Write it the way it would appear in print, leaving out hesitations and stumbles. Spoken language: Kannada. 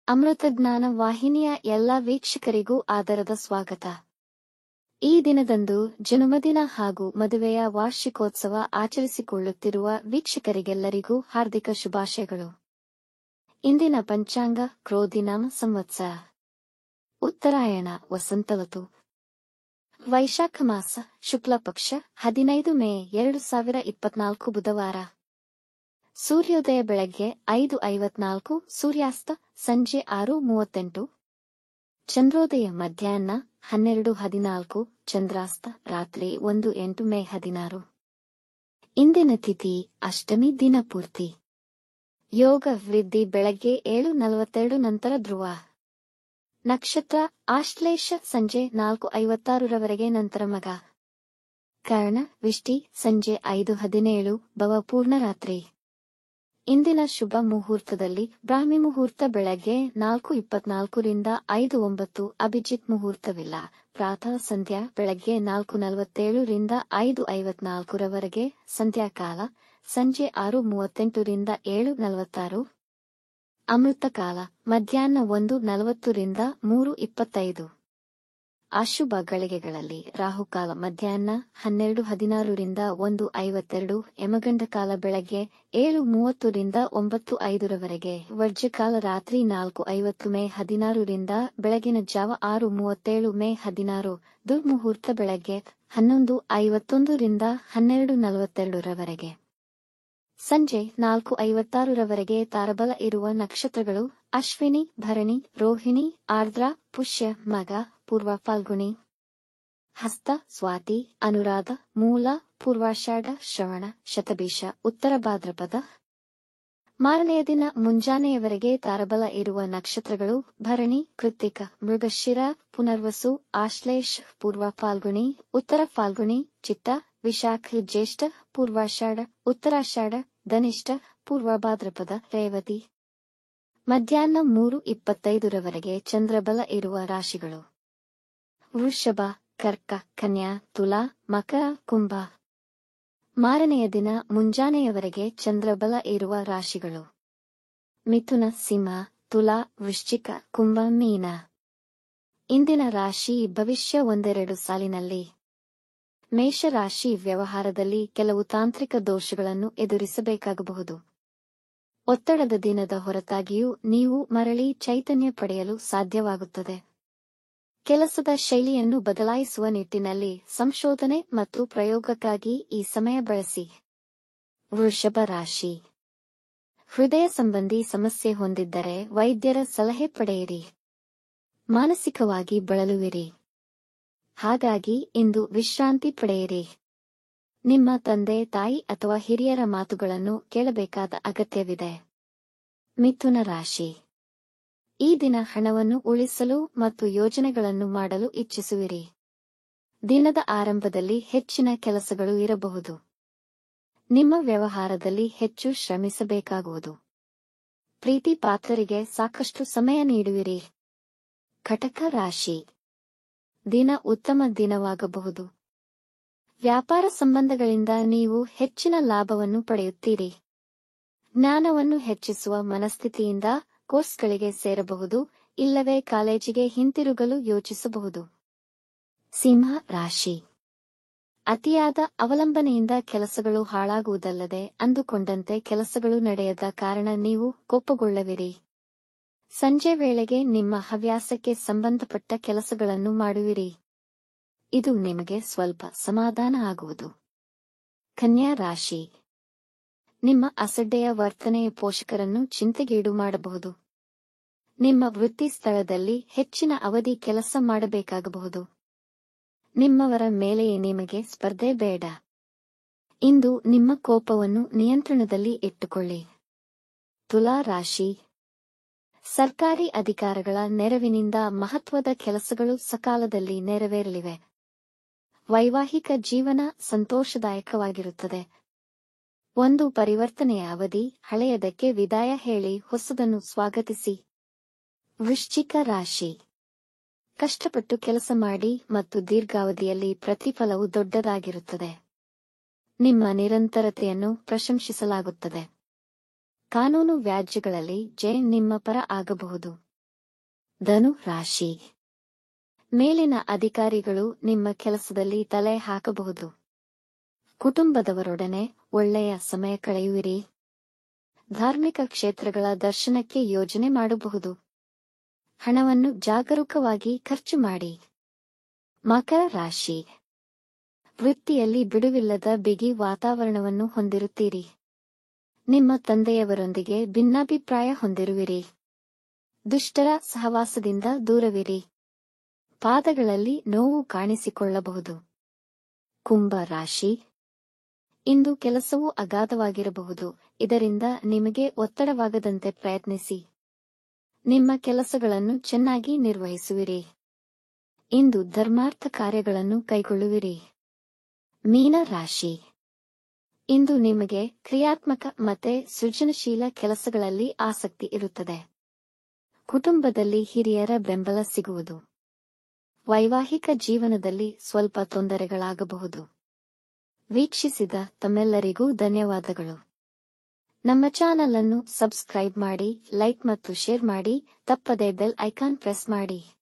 ಅಮೃತಜ್ಞಾನ ವಾಹಿನಿಯ ಎಲ್ಲ ವೀಕ್ಷಕರಿಗೂ ಆದರದ ಸ್ವಾಗತ. ಈ ದಿನದಂದು ಜನ್ಮದಿನ ಹಾಗೂ ಮದುವೆಯ ವಾರ್ಷಿಕೋತ್ಸವ ಆಚರಿಸಿಕೊಳ್ಳುತ್ತಿರುವ ವೀಕ್ಷಕರಿಗೆಲ್ಲರಿಗೂ ಹಾರ್ದಿಕ ಶುಭಾಶಯಗಳು. ಇಂದಿನ ಪಂಚಾಂಗ ಕ್ರೋಧಿನಾಮ ಸಂವತ್ಸರ, ಉತ್ತರಾಯಣ ವಸಂತ ಋತು, ವೈಶಾಖ ಮಾಸ, ಶುಕ್ಲ ಪಕ್ಷ, 15 ಮೇ 2024 ಬುಧವಾರ. ಸೂರ್ಯೋದಯ ಬೆಳಗ್ಗೆ 5:54, ಸೂರ್ಯಾಸ್ತ ಸಂಜೆ 6:38, ಚಂದ್ರೋದಯ ಮಧ್ಯಾಹ್ನ 12:14, ಚಂದ್ರಾಸ್ತ ರಾತ್ರಿ 1:08 ಮೇ 16. ಇಂದಿನ ತಿಥಿ ಅಷ್ಟಮಿ, ದಿನ ಪೂರ್ತಿ. ಯೋಗ ವೃದ್ಧಿ ಬೆಳಗ್ಗೆ 7:42 ನಂತರ ಧ್ರುವ. ನಕ್ಷತ್ರ ಆಶ್ಲೇಷ ಸಂಜೆ 4:56 ನಂತರ ಮಗ. ಕರ್ಣ ವಿಷ್ಟಿ ಸಂಜೆ 5:17, ಭವ ಪೂರ್ಣರಾತ್ರಿ. ಇಂದಿನ ಶುಭ ಮುಹೂರ್ತದಲ್ಲಿ ಬ್ರಾಹ್ಮಿ ಮುಹೂರ್ತ ಬೆಳಗ್ಗೆ 4:24 ರಿಂದ 5:09, ಅಭಿಜಿತ್ ಮುಹೂರ್ತವಿಲ್ಲ. ಪ್ರಾತಃ ಸಂಧ್ಯಾ ಬೆಳಗ್ಗೆ 4:47 ರಿಂದ 5:54 ಸಂಧ್ಯಾಕಾಲ ಸಂಜೆ 6:38 ರಿಂದ 7:46. ಅಮೃತಕಾಲ ಮಧ್ಯಾಹ್ನ 1:40 ರಿಂದ 3:25. ಅಶುಭ ಗಳಿಗೆಗಳಲ್ಲಿ ರಾಹುಕಾಲ ಮಧ್ಯಾಹ್ನ 12:16 ರಿಂದ 1:52, ಯಮಗಂಡಕಾಲ ಬೆಳಗ್ಗೆ 7:30 ರಿಂದ 9:05, ವರ್ಜ್ಯಕಾಲ ರಾತ್ರಿ 4:50 ಮೇ 16 ರಿಂದ ಬೆಳಗಿನ ಜಾವ 6:37 ಮೇ 16. ದುರ್ಮುಹೂರ್ತ ಬೆಳಗ್ಗೆ 11:51 ರಿಂದ 12:42. ಸಂಜೆ 4:56 ತಾರಬಲ ಇರುವ ನಕ್ಷತ್ರಗಳು ಅಶ್ವಿನಿ, ಭರಣಿ, ರೋಹಿಣಿ, ಆರ್ದ್ರ, ಪುಷ್ಯ, ಮಗ, ಪೂರ್ವ ಫಾಲ್ಗುಣಿ, ಹಸ್ತ, ಸ್ವಾತಿ, ಅನುರಾಧ, ಮೂಲ, ಪೂರ್ವಾಷಾಢ, ಶ್ರವಣ, ಶತಭಿಷ, ಉತ್ತರ ಭಾದ್ರಪದ. ಮಾರನೆಯ ದಿನ ಮುಂಜಾನೆಯವರೆಗೆ ತಾರಬಲ ಇರುವ ನಕ್ಷತ್ರಗಳು ಭರಣಿ, ಕೃತ್ತಿಕ, ಮೃಗಶಿರ, ಪುನರ್ವಸು, ಆಶ್ಲೇಷ, ಪೂರ್ವ ಫಾಲ್ಗುಣಿ, ಉತ್ತರ ಫಾಲ್ಗುಣಿ, ಚಿತ್ತ, ವಿಶಾಖ, ಜ್ಯೇಷ್ಠ, ಪೂರ್ವಾಷಾಢ, ಉತ್ತರಾಷಾಢ, ಧನಿಷ್ಠ, ಪೂರ್ವ ಭಾದ್ರಪದ, ರೇವತಿ. ಮಧ್ಯಾಹ್ನ 3:25 ಚಂದ್ರಬಲ ಇರುವ ರಾಶಿಗಳು ವೃಷಭ, ಕರ್ಕ, ಕನ್ಯಾ, ತುಲಾ, ಮಕರ, ಕುಂಭ. ಮಾರನೆಯ ದಿನ ಮುಂಜಾನೆಯವರೆಗೆ ಚಂದ್ರಬಲ ಇರುವ ರಾಶಿಗಳು ಮಿಥುನ, ಸಿಂಹ, ತುಲಾ, ವೃಶ್ಚಿಕ, ಕುಂಭ, ಮೀನ. ಇಂದಿನ ರಾಶಿ ಭವಿಷ್ಯ. 1-2 ಸಾಲಿನಲ್ಲಿ ಮೇಷರಾಶಿ, ವ್ಯವಹಾರದಲ್ಲಿ ಕೆಲವು ತಾಂತ್ರಿಕ ದೋಷಗಳನ್ನು ಎದುರಿಸಬೇಕಾಗಬಹುದು. ಒತ್ತಡದ ದಿನದ ಹೊರತಾಗಿಯೂ ನೀವು ಮರಳಿ ಚೈತನ್ಯ ಪಡೆಯಲು ಸಾಧ್ಯವಾಗುತ್ತದೆ. ಕೆಲಸದ ಶೈಲಿಯನ್ನು ಬದಲಾಯಿಸುವ ನಿಟ್ಟಿನಲ್ಲಿ ಸಂಶೋಧನೆ ಮತ್ತು ಪ್ರಯೋಗಕ್ಕಾಗಿ ಈ ಸಮಯ ಬಳಸಿ. ವೃಷಭ ರಾಶಿ, ಹೃದಯ ಸಂಬಂಧಿ ಸಮಸ್ಯೆ ಹೊಂದಿದ್ದರೆ ವೈದ್ಯರ ಸಲಹೆ ಪಡೆಯಿರಿ. ಮಾನಸಿಕವಾಗಿ ಬಳಲುವಿರಿ. ಹಾಗಾಗಿ ಇಂದು ವಿಶ್ರಾಂತಿ ಪಡೆಯಿರಿ. ನಿಮ್ಮ ತಂದೆ ತಾಯಿ ಅಥವಾ ಹಿರಿಯರ ಮಾತುಗಳನ್ನು ಕೇಳಬೇಕಾದ ಅಗತ್ಯವಿದೆ. ಮಿಥುನ ರಾಶಿ, ಈ ದಿನ ಹಣವನ್ನು ಉಳಿಸಲು ಮತ್ತು ಯೋಜನೆಗಳನ್ನು ಮಾಡಲು ಇಚ್ಛಿಸುವಿರಿ. ದಿನದ ಆರಂಭದಲ್ಲಿ ಹೆಚ್ಚಿನ ಕೆಲಸಗಳು ಇರಬಹುದು. ನಿಮ್ಮ ವ್ಯವಹಾರದಲ್ಲಿ ಹೆಚ್ಚು ಶ್ರಮಿಸಬೇಕಾಗುವುದು. ಪ್ರೀತಿ ಪಾತ್ರರಿಗೆ ಸಾಕಷ್ಟು ಸಮಯ ನೀಡುವಿರಿ. ಕಟಕ ರಾಶಿ, ದಿನ ಉತ್ತಮ ದಿನವಾಗಬಹುದು. ವ್ಯಾಪಾರ ಸಂಬಂಧಗಳಿಂದ ನೀವು ಹೆಚ್ಚಿನ ಲಾಭವನ್ನು ಪಡೆಯುತ್ತೀರಿ. ಜ್ಞಾನವನ್ನು ಹೆಚ್ಚಿಸುವ ಮನಸ್ಥಿತಿಯಿಂದ ಕೋರ್ಸ್ಗಳಿಗೆ ಸೇರಬಹುದು, ಇಲ್ಲವೇ ಕಾಲೇಜಿಗೆ ಹಿಂತಿರುಗಲು ಯೋಚಿಸಬಹುದು. ಸಿಂಹ ರಾಶಿ, ಅತಿಯಾದ ಅವಲಂಬನೆಯಿಂದ ಕೆಲಸಗಳು ಹಾಳಾಗುವುದಲ್ಲದೆ ಅಂದುಕೊಂಡಂತೆ ಕೆಲಸಗಳು ನಡೆಯದ ಕಾರಣ ನೀವು ಕೋಪಗೊಳ್ಳುವಿರಿ. ಸಂಜೆ ವೇಳೆಗೆ ನಿಮ್ಮ ಹವ್ಯಾಸಕ್ಕೆ ಸಂಬಂಧಪಟ್ಟ ಕೆಲಸಗಳನ್ನು ಮಾಡುವಿರಿ. ಇದು ನಿಮಗೆ ಸ್ವಲ್ಪ ಸಮಾಧಾನ ಆಗುವುದು. ಕನ್ಯಾ ರಾಶಿ, ನಿಮ್ಮ ಅಸಡ್ಡೆಯ ವರ್ತನೆಯ ಪೋಷಕರನ್ನು ಚಿಂತೆಗೀಡು ಮಾಡಬಹುದು. ನಿಮ್ಮ ವೃತ್ತಿ ಸ್ಥಳದಲ್ಲಿ ಹೆಚ್ಚಿನ ಅವಧಿ ಕೆಲಸ ಮಾಡಬೇಕಾಗಬಹುದು. ನಿಮ್ಮವರ ಮೇಲೆಯೇ ನಿಮಗೆ ಸ್ಪರ್ಧೆ ಬೇಡ. ಇಂದು ನಿಮ್ಮ ಕೋಪವನ್ನು ನಿಯಂತ್ರಣದಲ್ಲಿ ಇಟ್ಟುಕೊಳ್ಳಿ. ತುಲಾ ರಾಶಿ, ಸರ್ಕಾರಿ ಅಧಿಕಾರಿಗಳ ನೆರವಿನಿಂದ ಮಹತ್ವದ ಕೆಲಸಗಳು ಸಕಾಲದಲ್ಲಿ ನೆರವೇರಲಿವೆ. ವೈವಾಹಿಕ ಜೀವನ ಸಂತೋಷದಾಯಕವಾಗಿರುತ್ತದೆ. ಒಂದು ಪರಿವರ್ತನೆಯ ಅವಧಿ, ಹಳೆಯದಕ್ಕೆ ವಿದಾಯ ಹೇಳಿ ಹೊಸದನ್ನು ಸ್ವಾಗತಿಸಿ. ವೃಶ್ಚಿಕ ರಾಶಿ, ಕಷ್ಟಪಟ್ಟು ಕೆಲಸ ಮಾಡಿ ಮತ್ತು ದೀರ್ಘಾವಧಿಯಲ್ಲಿ ಪ್ರತಿಫಲವು ದೊಡ್ಡದಾಗಿರುತ್ತದೆ. ನಿಮ್ಮ ನಿರಂತರತೆಯನ್ನು ಪ್ರಶಂಸಿಸಲಾಗುತ್ತದೆ. ಕಾನೂನು ವ್ಯಾಜ್ಯಗಳಲ್ಲಿ ಜಯ ನಿಮ್ಮ ಪರ ಆಗಬಹುದು. ಧನು ರಾಶಿ. ಮೇಲಿನ ಅಧಿಕಾರಿಗಳು ನಿಮ್ಮ ಕೆಲಸದಲ್ಲಿ ತಲೆ ಹಾಕಬಹುದು. ಕುಟುಂಬದವರೊಡನೆ ಒಳ್ಳೆಯ ಸಮಯ ಕಳೆಯುವಿರಿ. ಧಾರ್ಮಿಕ ಕ್ಷೇತ್ರಗಳ ದರ್ಶನಕ್ಕೆ ಯೋಜನೆ ಮಾಡಬಹುದು. ಹಣವನ್ನು ಜಾಗರೂಕವಾಗಿ ಖರ್ಚು ಮಾಡಿ. ಮಕರ ರಾಶಿ. ವೃತ್ತಿಯಲ್ಲಿ ಬಿಡುವಿಲ್ಲದ ಬಿಗಿ ವಾತಾವರಣವನ್ನು ಹೊಂದಿರುತ್ತೀರಿ. ನಿಮ್ಮ ತಂದೆಯವರೊಂದಿಗೆ ಭಿನ್ನಾಭಿಪ್ರಾಯ ಹೊಂದಿರುವಿರಿ. ದುಷ್ಟರ ಸಹವಾಸದಿಂದ ದೂರವಿರಿ. ಪಾದಗಳಲ್ಲಿ ನೋವು ಕಾಣಿಸಿಕೊಳ್ಳಬಹುದು. ಕುಂಭ ರಾಶಿ. ಇಂದು ಕೆಲಸವು ಅಗಾಧವಾಗಿರಬಹುದು. ಇದರಿಂದ ನಿಮಗೆ ಒತ್ತಡವಾಗದಂತೆ ಪ್ರಯತ್ನಿಸಿ. ನಿಮ್ಮ ಕೆಲಸಗಳನ್ನು ಚೆನ್ನಾಗಿ ನಿರ್ವಹಿಸುವಿರಿ. ಇಂದು ಧರ್ಮಾರ್ಥ ಕಾರ್ಯಗಳನ್ನು ಕೈಗೊಳ್ಳುವಿರಿ. ಮೀನ ರಾಶಿ. ಇಂದು ನಿಮಗೆ ಕ್ರಿಯಾತ್ಮಕ ಮತ್ತೆ ಸೃಜನಶೀಲ ಕೆಲಸಗಳಲ್ಲಿ ಆಸಕ್ತಿ ಇರುತ್ತದೆ. ಕುಟುಂಬದಲ್ಲಿ ಹಿರಿಯರ ಬೆಂಬಲ ಸಿಗುವುದು. ವೈವಾಹಿಕ ಜೀವನದಲ್ಲಿ ಸ್ವಲ್ಪ ತೊಂದರೆಗಳಾಗಬಹುದು. ವೀಕ್ಷಿಸಿದ ತಮ್ಮೆಲ್ಲರಿಗೂ ಧನ್ಯವಾದಗಳು. ನಮ್ಮ ಚಾನಲ್ ಅನ್ನು ಸಬ್ಸ್ಕ್ರೈಬ್ ಮಾಡಿ, ಲೈಕ್ ಮತ್ತು ಶೇರ್ ಮಾಡಿ, ತಪ್ಪದೇ ಬೆಲ್ ಐಕಾನ್ ಪ್ರೆಸ್ ಮಾಡಿ.